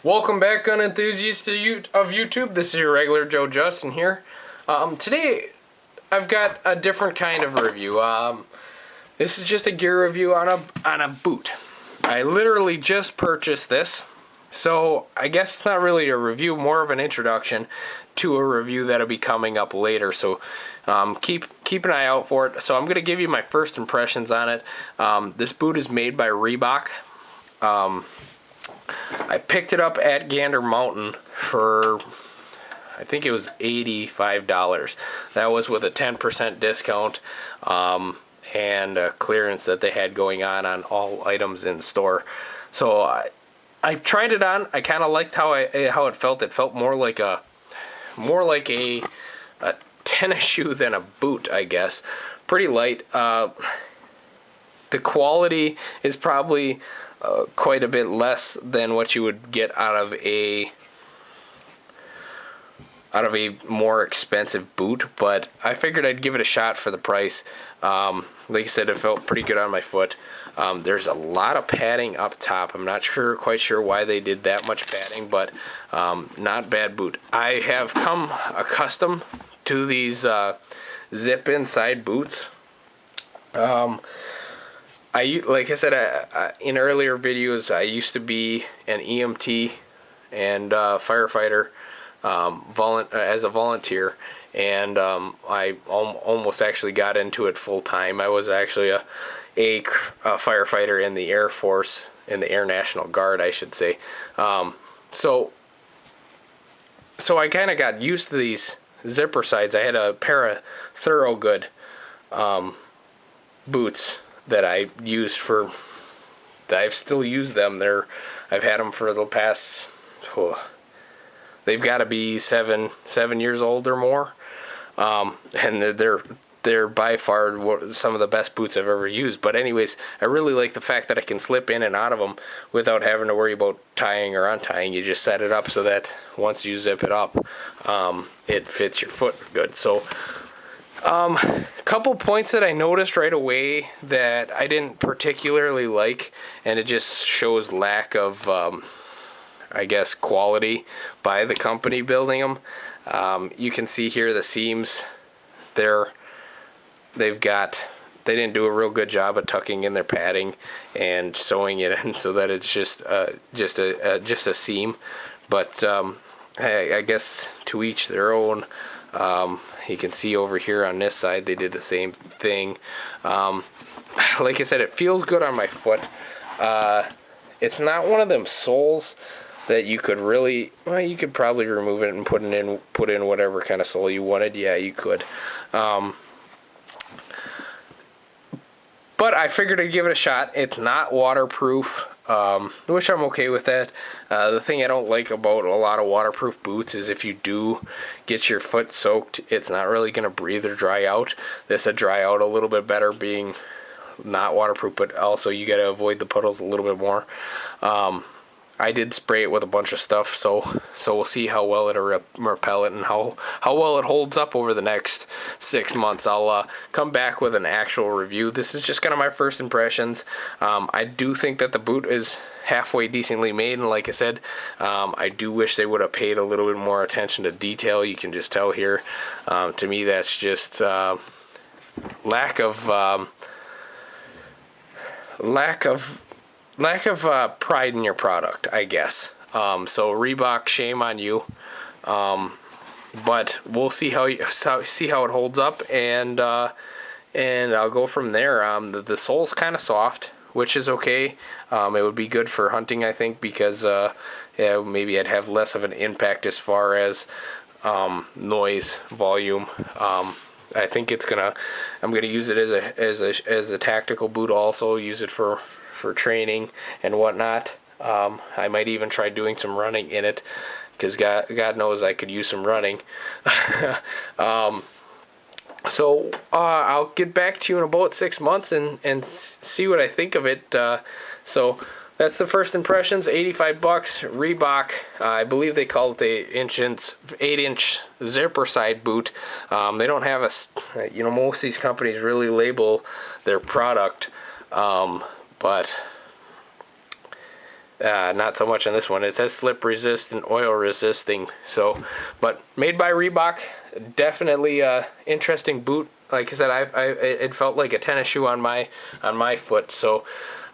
Welcome back, gun enthusiasts of YouTube. This is your regular Joe Justin here. Today, I've got a different kind of review. This is just a gear review on a boot. I literally just purchased this, so I guess it's not really a review, more of an introduction to a review that'll be coming up later. So keep an eye out for it. So I'm gonna give you my first impressions on it. This boot is made by Reebok. I picked it up at Gander Mountain for, I think it was $85. That was with a 10% discount and a clearance that they had going on all items in store. So I tried it on. I kind of liked how it felt. It felt more like a tennis shoe than a boot, I guess. Pretty light. The quality is probably quite a bit less than what you would get out of a more expensive boot, but I figured I'd give it a shot for the price. Like I said, it felt pretty good on my foot. There's a lot of padding up top. I'm not quite sure why they did that much padding, but not bad boot. I have come accustomed to these zip inside boots. Like I said, in earlier videos, I used to be an EMT and firefighter as a volunteer, and I almost actually got into it full time. I was actually a firefighter in the Air Force, in the Air National Guard, I should say. So I kind of got used to these zipper sides. I had a pair of Thorogood boots that I used I've still used them. I've had them for the past, they've got to be seven years old or more, and they're by far some of the best boots I've ever used. But anyways, I really like the fact that I can slip in and out of them without having to worry about tying or untying. You just set it up so that once you zip it up, it fits your foot good. So couple points that I noticed right away that I didn't particularly like, and it just shows lack of, I guess, quality by the company building them. You can see here the seams. They didn't do a real good job of tucking in their padding and sewing it in so that it's just a seam. But I guess to each their own. You can see over here on this side they did the same thing. Like I said, it feels good on my foot. It's not one of them soles that you could really, well, you could probably remove it and put in whatever kind of sole you wanted. Yeah, you could. But I figured I'd give it a shot. It's not waterproof, which I'm okay with that. The thing I don't like about a lot of waterproof boots is if you do get your foot soaked, it's not really going to breathe or dry out. This will dry out a little bit better being not waterproof, but also you got to avoid the puddles a little bit more. I did spray it with a bunch of stuff, so we'll see how well it'll repel it and how well it holds up over the next 6 months. I'll come back with an actual review. This is just kind of my first impressions. I do think that the boot is halfway decently made, and like I said, I do wish they would have paid a little bit more attention to detail. You can just tell here. To me, that's just lack of pride in your product, I guess. So Reebok, shame on you. But we'll see how it holds up, and I'll go from there. The sole's kind of soft, which is okay. It would be good for hunting, I think, because yeah, maybe I'd have less of an impact as far as noise, volume. I think I'm gonna use it as a tactical boot. Also use it for training and whatnot. I might even try doing some running in it, because God knows I could use some running. So I'll get back to you in about 6 months and see what I think of it. So that's the first impressions. $85, Reebok. I believe they call it the 8-inch zipper side boot. They don't have most of these companies really label their product. But Not so much on this one. It says slip resistant, oil resisting. So, but made by Reebok. Definitely interesting boot. Like I said, it felt like a tennis shoe on my foot. So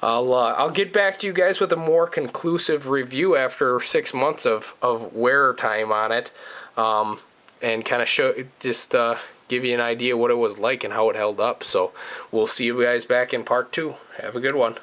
I'll get back to you guys with a more conclusive review after 6 months of wear time on it, and kind of give you an idea what it was like and how it held up. So we'll see you guys back in part 2. Have a good one.